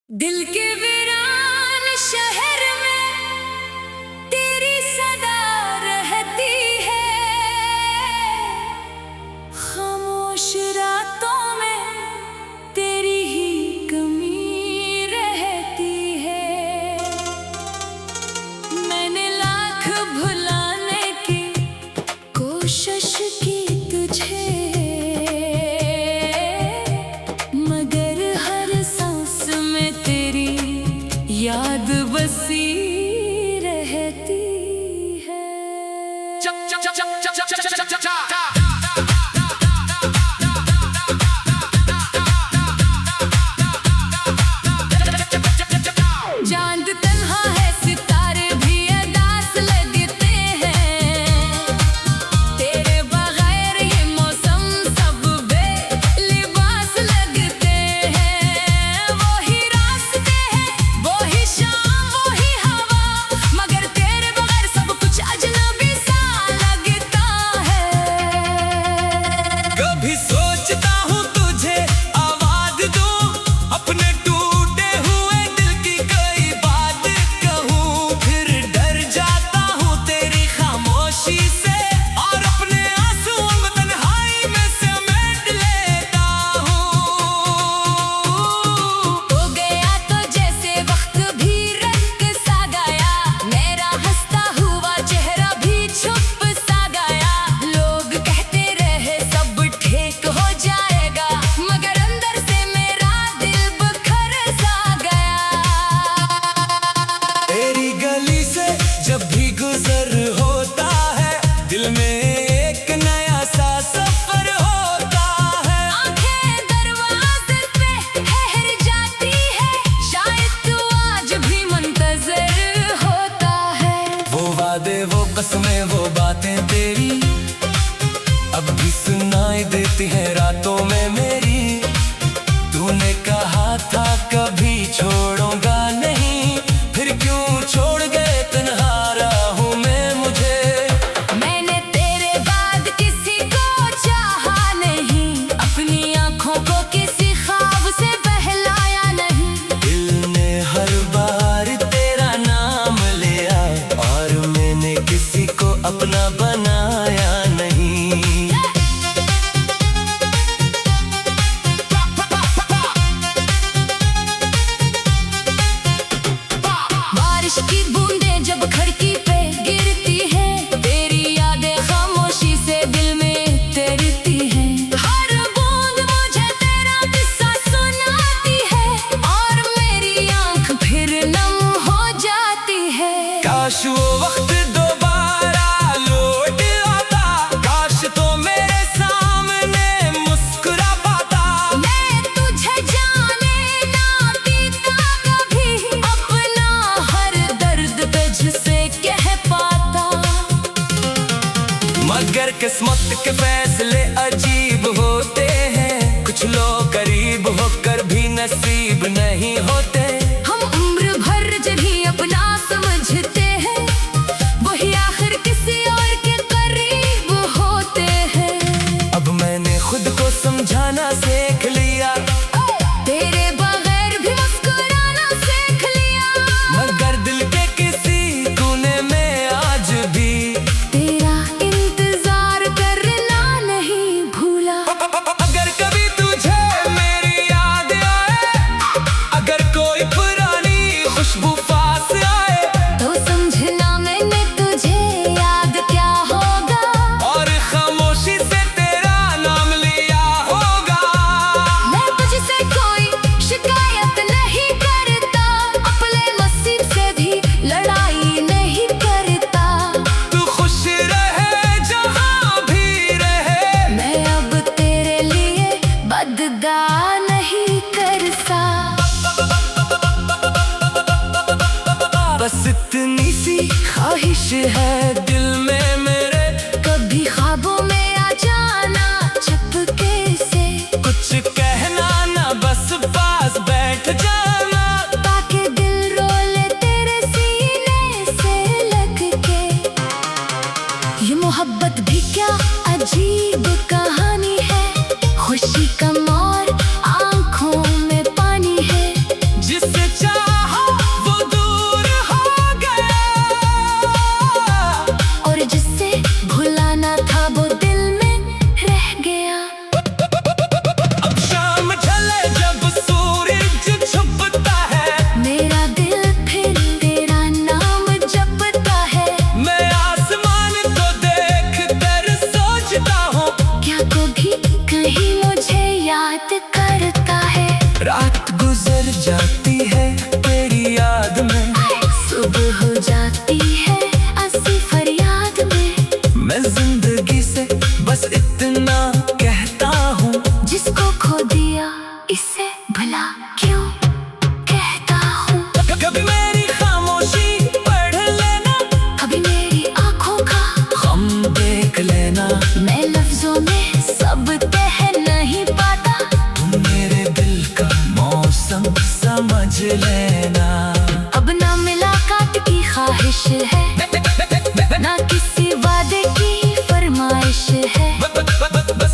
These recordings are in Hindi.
दिल के वीरान शहर में तेरी सदा रहती है, खामोश रातों में तेरी ही कमी रहती है। मैंने लाख भुलाने की कोशिश की तुझे, मगर हर सांस में तेरी याद बसी रहती है। चांद तन्हा है, सितारे भी अदास लगते हैं, तेरे बगैर ये मौसम सब बेलिबास लगते हैं। वो ही रास्ते हैं, वो ही शाम, वो ही हवा, मगर तेरे बगैर सब कुछ अजनबी सा लगता है। कभी सोचता हूँ तुझे आवाज दूं, अपने टूटे हुए दिल की कोई बात कहूँ, फिर डर जाता हूँ तेरी खामोशी से, और अपने आंसुओं को तन्हाई में समेट लेता हूँ। हो गया तो जैसे वक्त भी रंग सा गया, मेरा हंसता हुआ चेहरा भी छुप सा गया। लोग कहते रहे सब ठीक हो जाएगा, मगर अंदर से मेरा दिल बिखर सा गया। तेरी गली से जब भी गुजर होता है, दिल में एक नया सा सफर होता है। आंखें दरवाजे पे ठहर जाती है, शायद तू आज भी मुंतजर होता है। वो वादे, वो कसमें, वो बातें तेरी अब भी सुनाई देती हैं रातों में मेरी। तूने कहा था कभी छोड़ूंगा नहीं, फिर क्यों छोड़ गए तन्हा राहों में मुझे। मैंने तेरे बाद किसी को चाहा नहीं, अपनी आंखों को किसी ख्वाब से बहलाया नहीं। दिल ने हर बार तेरा नाम लिया, और मैंने किसी को अपना बनाया नहीं। बारिश की बूंदें जब खिड़की पे गिरती हैं, तेरी यादें खामोशी से दिल में तैरती हैं। हर बूंद मुझे तेरा किस्सा सुनाती है, और मेरी आंख फिर नम हो जाती है। काश वो वक्त दोबारा लौट आता, काश तो मेरे सामने मुस्कुरा पाता। मैं तुझे जाने ना पीता कभी, अपना हर दर्द तुझसे कह पाता। मगर किस्मत के फैसले अजीब होते हैं, कुछ लोग करीब होकर भी नसीब नहीं होते। हम उम्र भर जिन्हें अपना समझते हैं, वही आखिर किसी और के करीब होते हैं। अब मैंने खुद को समझाना सीख लिया, तेरे बगैर भी मुस्कुराना सीख लिया, मगर दिल के किसी कोने में आज भी तेरा इंतजार करना नहीं भूला। अगर कभी तुझे मेरी याद आए, अगर कोई पुरानी खुशबू पास आए, तो समझना मैंने तुझे याद क्या होगा, और खामोशी से तेरा नाम लिया होगा। मैं तुझसे कोई शिकायत नहीं करता, अपने नसीब से भी लड़ाई नहीं करता। तू खुश रहे जहाँ भी रहे, मैं अब तेरे लिए बदगा नहीं करता। बस इतनी सी ख्वाहिश है दिल में मेरे, कभी ख्वाबों में आ जाना चुपके से, कुछ कहना ना बस पास बैठ जाना। ताकि दिल रोले तेरे सीने से लग के। ये मोहब्बत भी क्या अजीब कहानी है, खुशी कम और आंखों में पानी है, जिससे गुजर जाती है तेरी याद में, सुबह हो जाती है ऐसी फरियाद में। मैं जिंदगी से बस इतना कहता हूँ, जिसको खो दिया इसे भला क्यों कहता हूँ। कभी मेरी खामोशी पढ़ लेना, कभी मेरी आंखों का हम देख लेना। मैं लफ्जों में सब कह नहीं पाता, तुम मेरे दिल का मौसम समझ लेना। अब ना मुलाकात की ख्वाहिश है, ना किसी वादे की फरमाइश है।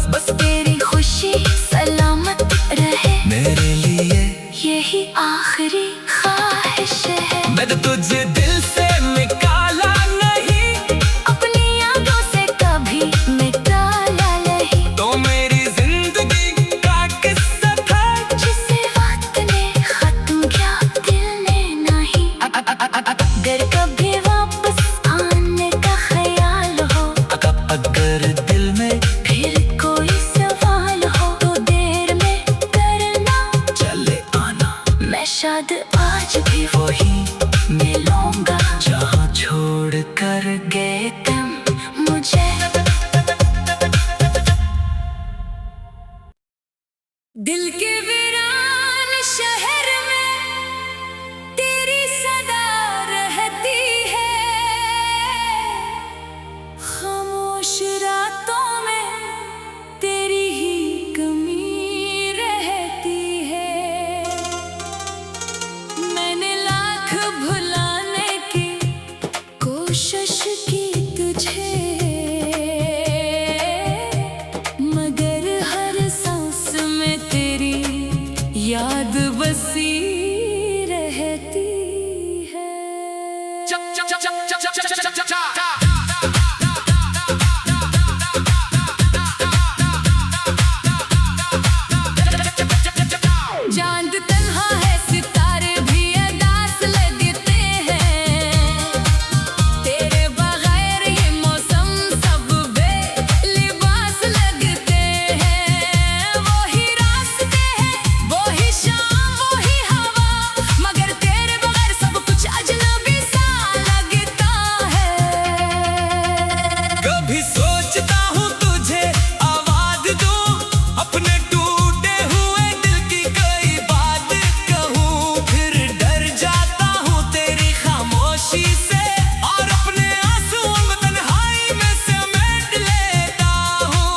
बस तेरी खुशी सलामत रहे, मेरे लिए यही आखिरी ख्वाहिश है। मैं तो तुझे दिल से निकाला नहीं, अपनी यादों से कभी निकाला नहीं। तो मेरी जिंदगी का किस्सा था, जिसे वक्त ने खत्म किया दिल ने नहीं। अगर कभी वापस आने का ख्याल हो, अगर दिल में फिर कोई सवाल हो, तो देर में करना चले आना। मैं शायद आज भी वही मिलूंगा जहाँ छोड़ कर गए तुम मुझे। दिल के वीरान शहर में तेरी सदा रहती है, खामोश रातों में तेरी ही कमी रहती है। मैंने लाख भुलाने की कोशिश की तुझे, मगर हर सांस में तेरी याद बसी रहती है। चांद तन्हा है, सितारे भी अदास लगते हैं, तेरे बगैर ये मौसम सब बेलिबास लगते हैं। वही रास्ते हैं, वही शाम, वही हवा, मगर तेरे बगैर सब कुछ अजनबी सा लगता है। कभी सोचता हूँ तुझे आवाज दूँ, अपने टूटे हुए दिल की कोई बात कहूँ। फिर डर जाता हूँ तेरी खामोशी से, और अपने आंसुओं को तन्हाई में समेट लेता हूँ।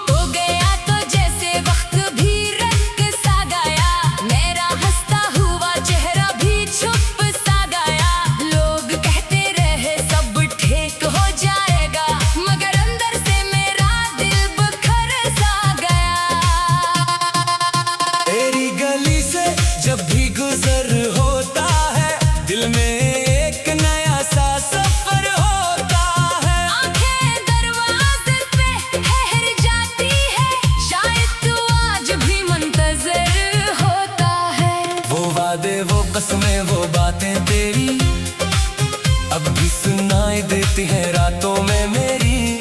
हो गया तो जैसे वक्त भी रंग सा गया, मेरा हंसता हुआ चेहरा भी छुप सा गया। लोग कहते रहे सब ठीक हो जाएगा, मगर अंदर से मेरा दिल बिखर सा गया। तेरी गली से जब भी गुजर होता है, दिल में एक नया सा सफर होता है। आंखें दरवाजे पे ठहर जाती है, शायद तू आज भी मुंतजर होता है। वो वादे, वो कसमें, वो बातें तेरी अब भी सुनाई देती है रातों में मेरी।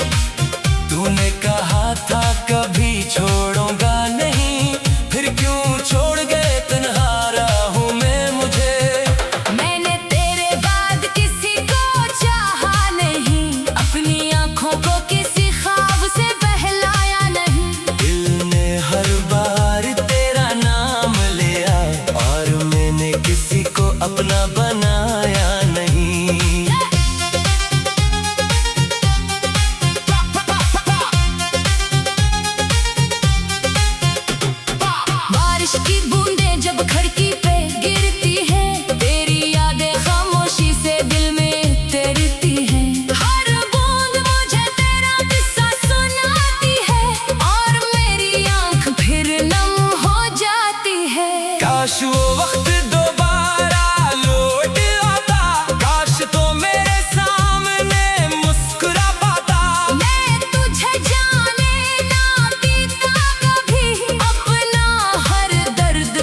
तूने कहा था कभी छोड़ूंगा नहीं, फिर क्यों छोड़ गए तन्हा राहों में मुझे। मैंने तेरे बाद किसी को चाहा नहीं, अपनी आंखों को किसी ख्वाब से बहलाया नहीं। दिल ने हर बार तेरा नाम लिया, और मैंने किसी को अपना बनाया नहीं। बारिश की बूंदें जब खिड़की पे गिरती हैं, तेरी यादें खामोशी से दिल में तैरती हैं। हर बूंद मुझे तेरा किस्सा सुनाती है, और मेरी आंख फिर नम हो जाती है। काश वो वक्त दोबारा लौट आता, काश तो मेरे सामने मुस्कुरा पाता। मैं तुझे जाने ना पीता कभी, अपना हर दर्द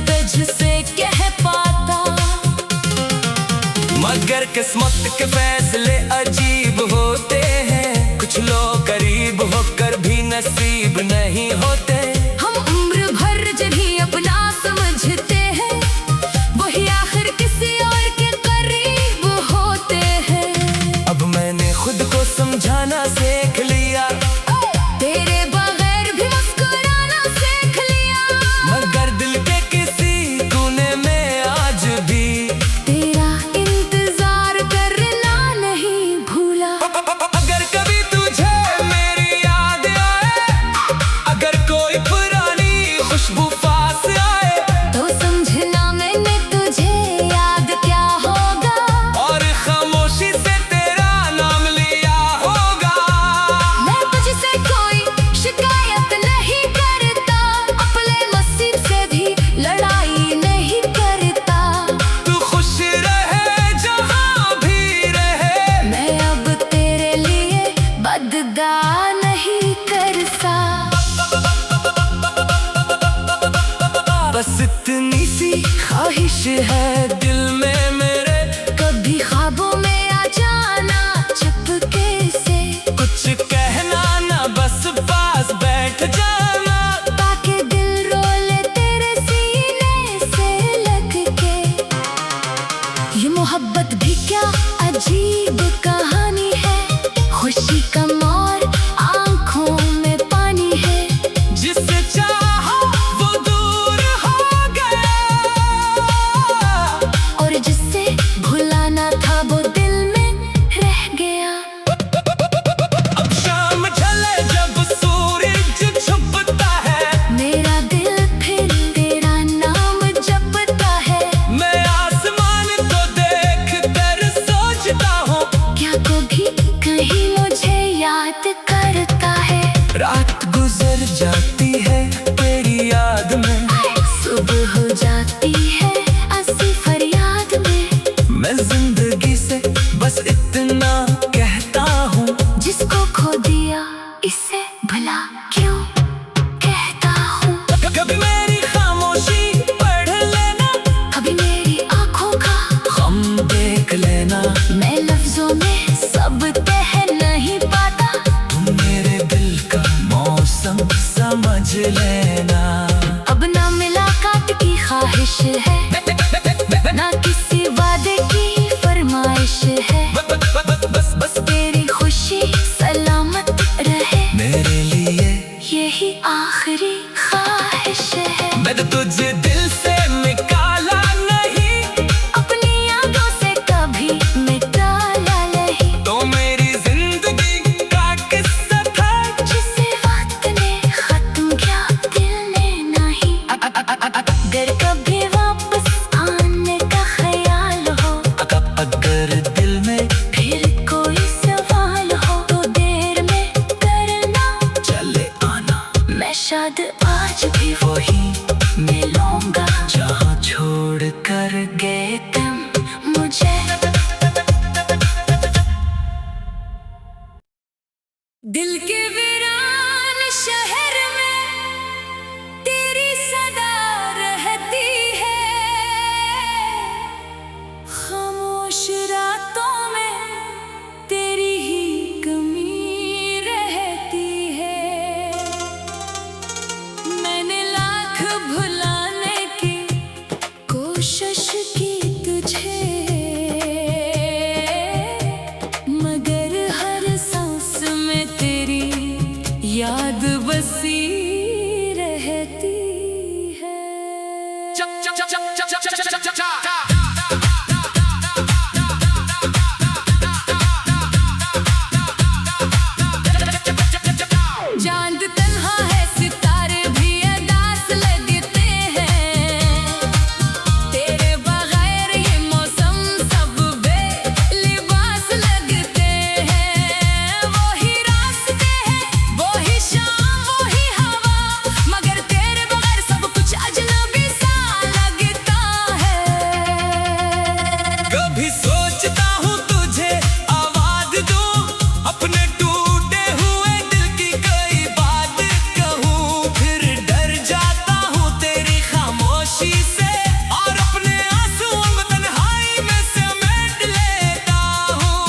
सी ख्वाहिश है दिल में मेरे, कभी ख्वाबों में आ जाना चुपके से, कुछ कहना ना बस पास बैठ जाना, ताकि दिल रोले तेरे सीने से लग के। ये मोहब्बत भी क्या अजीब कहानी है, खुशी कम और आंखों में पानी है। जिससे चाहा वो दूर हो गया, और जिससे भुलाना था वो दिल में रह गया। अब शाम ढले जब सूरज छुपता है, मेरा दिल फिर तेरा नाम जपता है। मैं आसमान को देख कर सोचता हूँ, क्या कभी कहीं मुझे याद करता है। रात गुजर जाती है तेरी याद में, सुबह हो जाती है ऐसी फरियाद में। मैं जिंदगी से बस इतना कहता हूँ, जिसको खो दिया इसे भला क्यों कहता हूँ। कभी मेरी खामोशी पढ़ लेना, कभी मेरी आंखों का हम देख लेना, मैं लफ्जों में सब कह नहीं पाता। तुम मेरे दिल का मौसम समझ लेना। अब ना मुलाकात की ख्वाहिश है, ना किसी वादे की फरमाइश है। बस तेरी खुशी सलामत रहे, मेरे लिए यही आखिरी ख्वाहिश है। मैं तो तुझे दिल से निकाला नहीं, अपनी यादों से कभी मिटाला नहीं। तो मेरी जिंदगी का किस्सा था, जिसे वक्त ने खत्म किया दिल ने नहीं। अगर कभी वापस आने का ख्याल हो, अगर दिल में फिर कोई सवाल हो, तो देर में करना चले आना। मैं शायद आज भी वही मिलूंगा जहाँ छोड़ कर गए तुम मुझे। दिल के वीरान शहर में तेरी सदा रहती है, खामोश रातों में तेरी ही कमी रहती है। मैंने लाख भुलाने की कोशिश की तुझे, मगर हर सांस में तेरी याद बसी रहती है। चांद तन्हा है, सितारे भी अदास लगते हैं। तेरे बगैर ये मौसम सब बेलिबास लगते हैं। वो ही रास्ते हैं, वो ही शाम, वो ही हवा, मगर तेरे बगैर सब कुछ अजनबी सा लगता है। कभी सोचता हूँ तुझे आवाज दूँ, अपने टूटे हुए दिल की कोई बात कहूँ, फिर डर जाता हूँ तेरी खामोशी से, और अपने आंसुओं को तन्हाई में समेट लेता हूँ।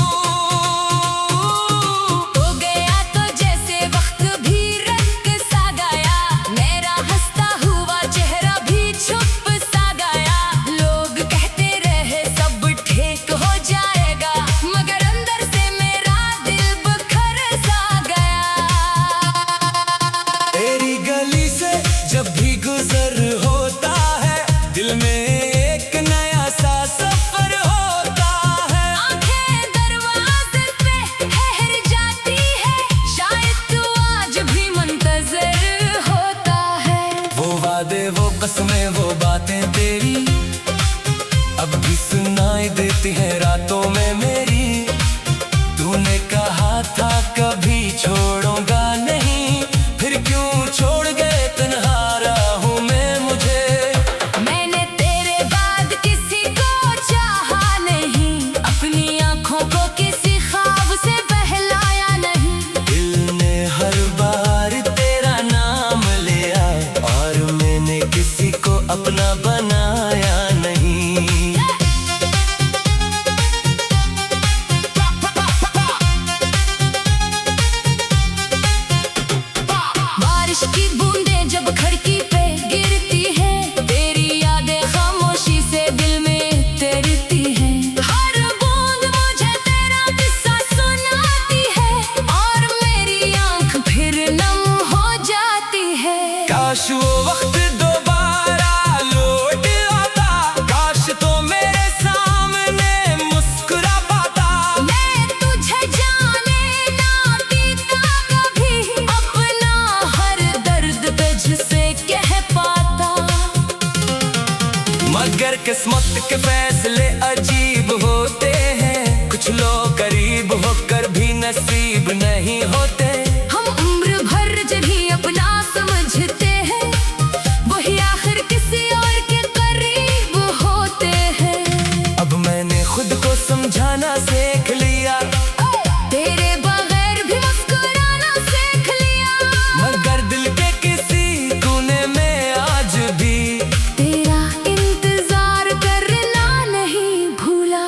हो गया तो जैसे वक्त भी रंग सा गया, मेरा हंसता हुआ चेहरा भी छुप सा गया। लोग कहते रहे सब ठीक हो जाएगा, मगर अंदर से मेरा दिल बिखर सा गया। तेरी गली से जब भी गुजर होता है, दिल में एक नया सा सफर होता है। आंखें दरवाजे पे ठहर जाती है, शायद तू आज भी मुंतजर होता है। वो वादे, वो कसमें, वो बातें तेरी अब भी सुनाई देती हैं रातों में मेरी। तूने कहा था कभी छोड़ूंगा नहीं, फिर क्यों छोड़ गए तन्हा राहों में मुझे। मैंने तेरे बाद किसी को चाहा नहीं, अपनी आंखों को किसी ख्वाब से बहलाया नहीं। दिल ने हर बार तेरा नाम लिया, और मैंने किसी को अपना बनाया। मगर किस्मत के फैसले अजीब होते हैं, कुछ लोग करीब होकर भी नसीब नहीं होते। हम उम्र भर जिन्हें अपना समझते हैं, वही आखिर किसी और के करीब होते हैं। अब मैंने खुद को समझाना सीख लिया, तेरे बगैर भी मुस्कुराना सीख लिया, मगर दिल के किसी कोने में आज भी तेरा इंतजार करना नहीं भूला।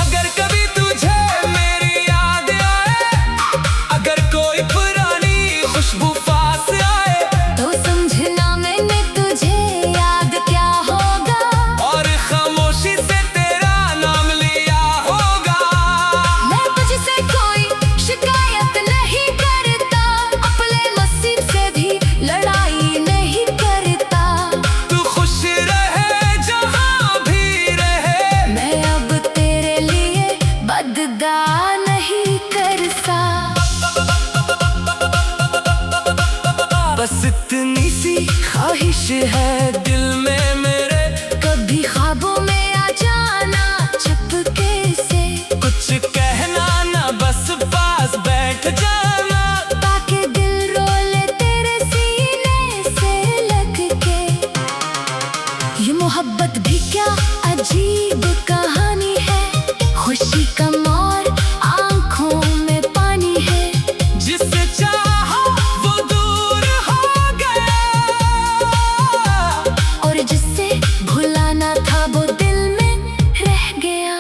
अगर कभी तुझे मेरी याद आए, अगर कोई पुरानी खुशबू पास आए, तो समझना मैंने तुझे याद क्या होगा, और खामोशी से तेरा नाम लिया होगा। मैं तुझसे कोई शिकायत नहीं करता, अपने नसीब से भी लड़ाई नहीं करता। तू खुश रहे जहाँ भी रहे, मैं अब तेरे लिए बददा नहीं करता। बस इतनी सी ख्वाहिश है दिल में मेरे, कभी ख्वाबों में आ जाना चुपके से, कुछ कहना ना बस पास बैठ जाना। ताकि दिल रोले तेरे सीने से लग के। ये मोहब्बत भी क्या अजीब कहानी है, खुशी कम और आंखों में पानी है। जिससे चाहा वो दूर हो गया, और जिससे भुलाना था वो दिल में रह गया।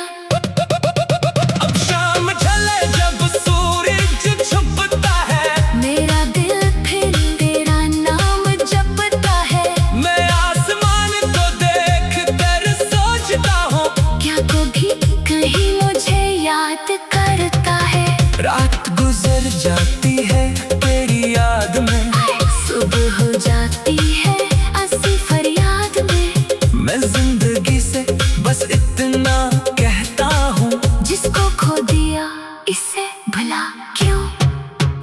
अब शाम ढले जब सूरज छुपता है, मेरा दिल फिर तेरा नाम जपता है। मैं आसमान को देख कर सोचता हूँ, क्या कभी कहीं मुझे याद करता है। रात गुजर जाती है तेरी याद में, सुबह हो जाती है ऐसी फरियाद में। मैं जिंदगी से बस इतना कहता हूँ, जिसको खो दिया इसे भला क्यों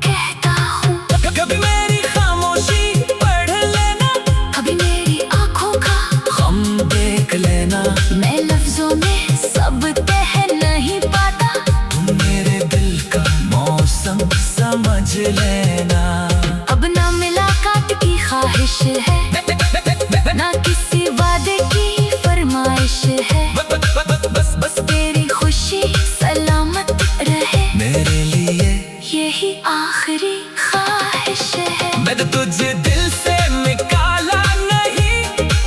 कहता हूँ। कभी मेरी खामोशी पढ़ लेना, कभी मेरी आंखों का हम देख लेना। मैं लफ्जों में सब कह नहीं पाता, तुम मेरे दिल का मौसम समझ लेना। अब ना मुलाकात की ख्वाहिश है, ना किसी वादे की फरमाइश है। बस तेरी खुशी सलामत रहे, मेरे लिए यही आखिरी ख्वाहिश है। मैं तो तुझे दिल से निकाला नहीं,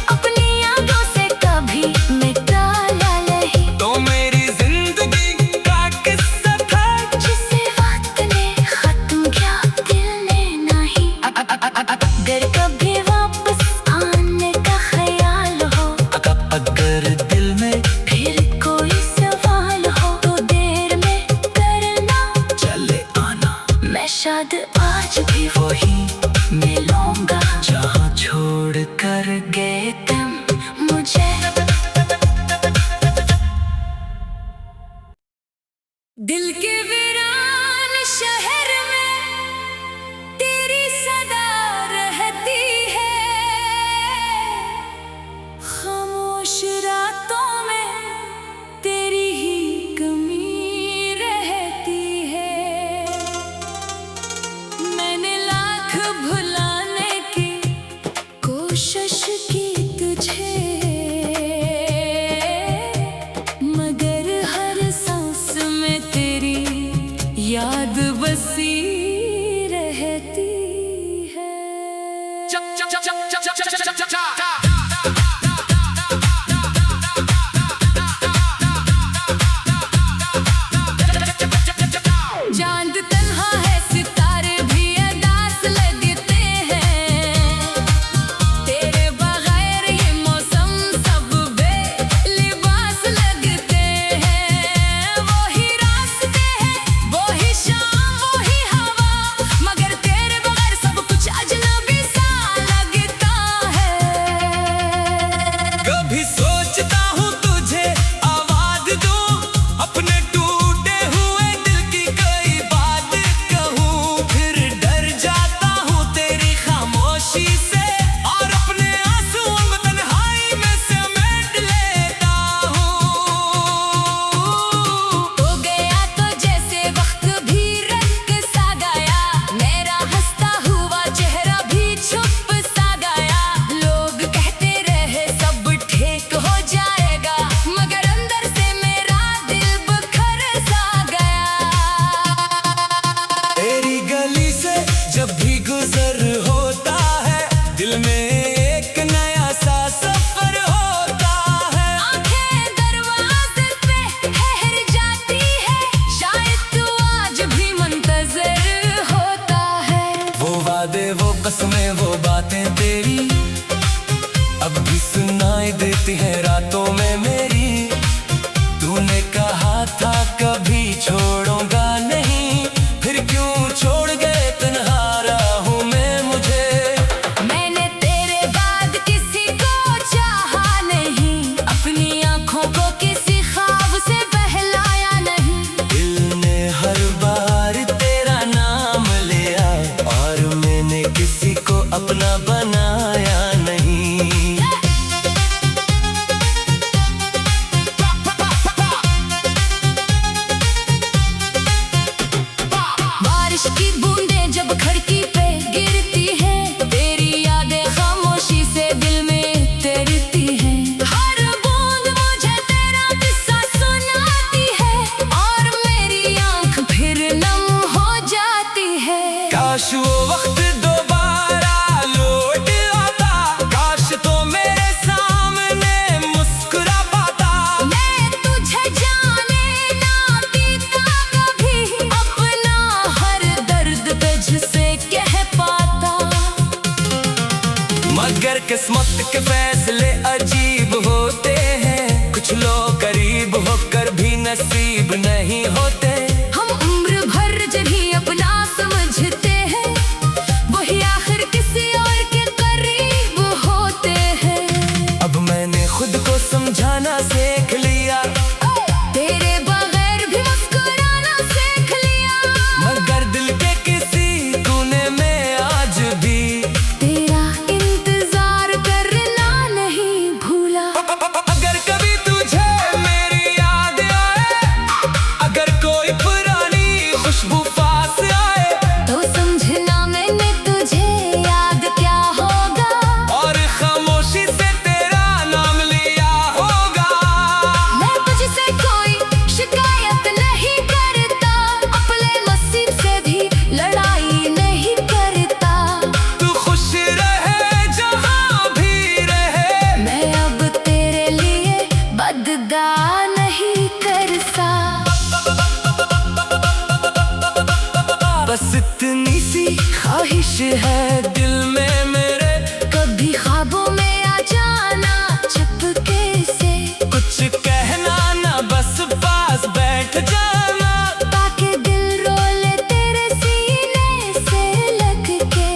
अपनी यादों से कभी मिटाला नहीं। तो मेरी जिंदगी का किस्सा था, जिसे वक्त ने खत्म किया दिल ने नहीं। अगर कभी वापस लगती है रातों में मेरी। तूने कहा था कभी छोड़ूंगा नहीं, फिर क्यों छोड़ गए तन्हा राहों में मुझे। मैंने तेरे बाद किसी को चाहा नहीं, अपनी आंखों को किसी ख्वाब से बहलाया नहीं। दिल ने हर बार तेरा नाम लिया और मैंने किसी को अपना बनाया नहीं। बारिश की बूंदें जब खिड़की पे गिरती हैं, तेरी यादें खामोशी से दिल में तैरती हैं। हर बूंद मुझे तेरा किस्सा सुनाती है और मेरी आंख फिर नम हो जाती है। काश वो वक्त दोबारा लौट आता, काश तो मेरे सामने मुस्कुरा पाता। मैं तुझे जाने ना पीता कभी, अपना हर दर्द तुझसे कह पाता। मगर किस्मत के फैसले अजीब होते हैं, कुछ लोग करीब होकर भी नसीब नहीं होते। हम उम्र भर जिन्हें अपना समझते हैं, वही आखिर किसी और के करीब होते हैं। अब मैंने खुद को समझाना सीख लिया, तेरे बगैर भी मुस्कुराना सीख लिया। मगर दिल के किसी कोने में आज भी तेरा इंतजार करना नहीं भूला। अगर कभी तुझे मेरी याद आए, अगर कोई पुरानी खुशबू पास आए, तो समझना मैंने तुझे याद क्या होगा, और खामोशी से तेरा नाम लिया होगा। मैं तुझसे कोई शिकायत नहीं करता, अपने नसीब से भी लड़ाई नहीं करता। तू खुश रहे जहाँ भी रहे, मैं अब तेरे लिए बदगा नहीं करता। बस इतनी सी ख्वाहिश है दिल में मेरे, कभी ख्वाबों में आ जाना चुपके से, कुछ कहना ना बस पास बैठ जाना। ताकि दिल रोले तेरे सीने से लग के।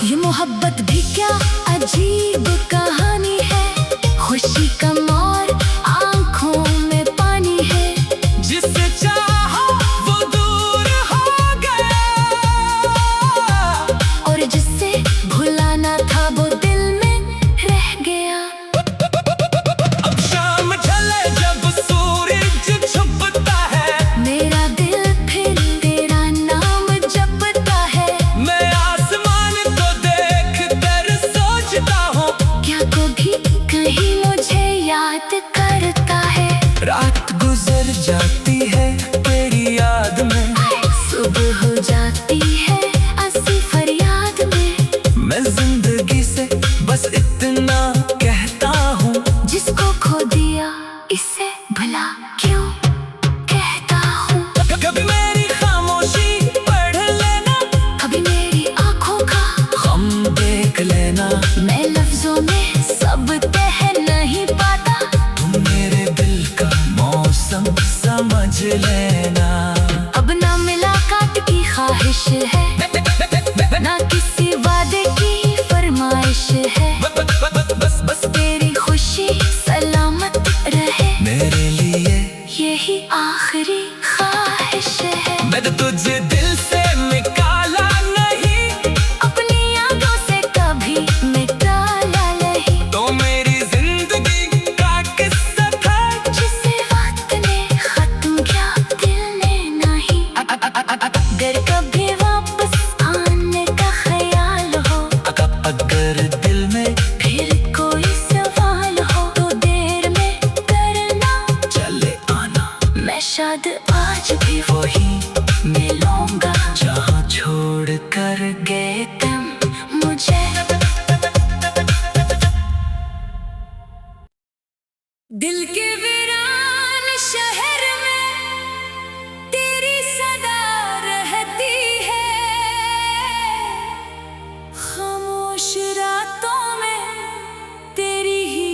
ये मोहब्बत भी क्या अजीब कहानी है, खुशी कम और आंखों में पानी है। जिससे चाहा वो दूर हो गया, और जिससे भुलाना था वो दिल में रह गया। अब शाम ढले जब सूरज छुपता है, मेरा दिल फिर तेरा नाम जपता है। मैं आसमान को देख कर सोचता हूँ, क्या कभी कहीं मुझे याद करता है। रात गुजर जाती है तेरी याद में, सुबह हो जाती है ऐसी फरियाद में। मैं जिंदगी से बस इतना कहता हूँ, जिसको खो दिया इसे भला क्यों कहता हूँ। कभी मेरी खामोशी पढ़ लेना, कभी मेरी आंखों का हम देख लेना। मैं लफ्जों में सब कह नहीं पाता, तुम मेरे दिल का मौसम समझ लेना। अब ना मुलाकात की ख्वाहिश है, ना किसी वादे की फरमाइश है। बस तेरी खुशी सलामत रहे, मेरे लिए यही आखिरी ख्वाहिश है। मैं तो तुझे दिल से निकाला नहीं, अपनी यादों से कभी मिटाला नहीं। तो मेरी जिंदगी का किस्सा था, जिसे वक्त ने खत्म किया दिल ने नहीं। अगर कभी वापस आने का ख्याल हो, अगर दिल में फिर कोई सवाल हो, तो देर में करना चले आना। मैं शायद आज भी वही मिलूंगा जहाँ छोड़ कर गए तुम मुझे। दिल के वीरान शहर में तेरी सदा रहती है, खामोश रातों में तेरी ही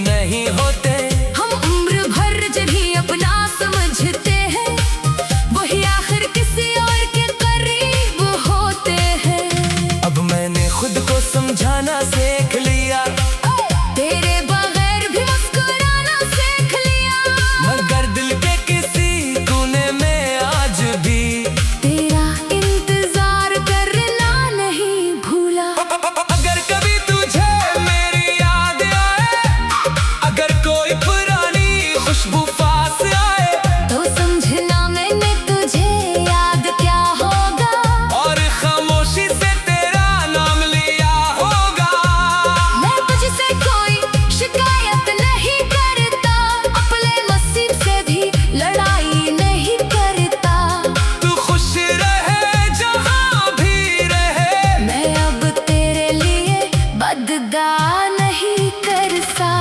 नहीं होते। हम उम्र भर जिन्हें अपना समझते हैं वही आखिर किसी और के करीब होते हैं। अब मैंने खुद को समझाना सीख लिया, तेरे बगैर भी मुस्कुराना सीख लिया, मगर दिल के किसी कोने में आज भी तेरा इंतजार करना नहीं भूला। अगर कभी तुझे मेरी याद आए, अगर कोई पुरानी खुशबू पास आए, तो समझना मैंने तुझे याद क्या होगा, और खामोशी से तेरा नाम लिया होगा। मैं तुझसे कोई शिकायत नहीं करता, अपने नसीब से भी लड़ाई नहीं करता। तू खुश रहे जहाँ भी रहे, मैं अब तेरे लिए बदगा नहीं करता।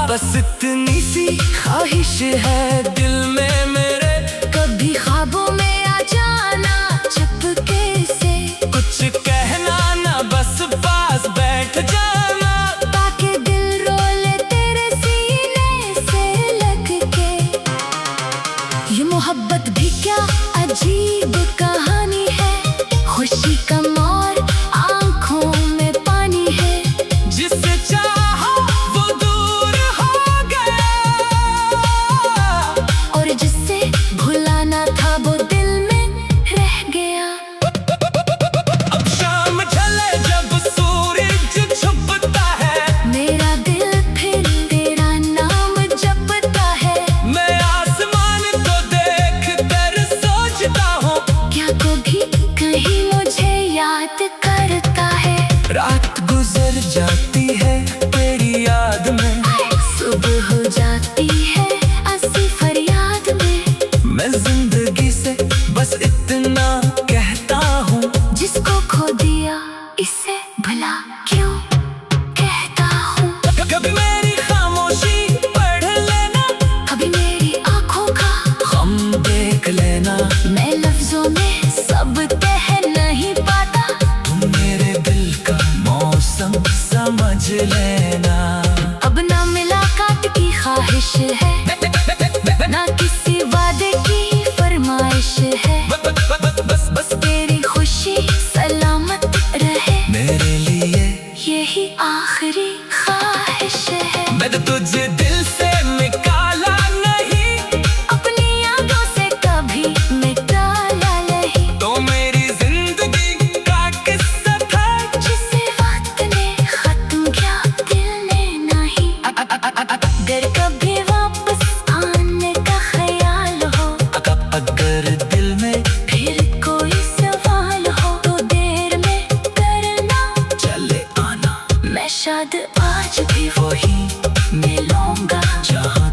बस इतनी सी ख्वाहिश है दिल में मेरे, कभी ख्वाबों में आ जाना चुपके से, कुछ कहना ना बस पास बैठ जाना। ताकि दिल रोले तेरे सीने से लग के। ये मोहब्बत भी क्या अजीब कहानी है, खुशी कम और आंखों में पानी है। जिससे चाहा वो दूर हो गया, और जिससे भुलाना था वो दिल में रह गया। अब शाम ढले जब सूरज छुपता है, मेरा दिल फिर तेरा नाम जपता है। मैं आसमान को देख कर सोचता हूँ, क्या कभी कहीं मुझे याद करता है। रात गुजर जाती है तेरी याद में, सुबह हो जाती है ऐसी फरियाद में। मैं जिंदगी से बस इतना कहता हूँ, जिसको खो दिया इसे भला क्यों कहता हूँ। कभी मेरी खामोशी पढ़ लेना, कभी मेरी आंखों का हम देख लेना। मैं लफ्जों में सब कह नहीं पाता, तुम मेरे दिल का मौसम समझ लेना। अब ना मुलाकात की ख्वाहिश है, ना किसी वादे की फरमाइश है। बस तेरी खुशी सलामत रहे, मेरे लिए यही आखिरी ख्वाहिश है। मैं तो तुझे दिल से निकाला नहीं, अपनी यादों से कभी निकाला नहीं, तो मेरी जिंदगी का किस्सा था जिसे वक्त ने खत्म किया दिल ने नहीं। अगर कभी वापस आने का ख्याल हो, अगर दिल में फिर कोई सवाल हो, तो देर में करना चले आना। मैं शायद आज भी वही मिलूंगा जहाँ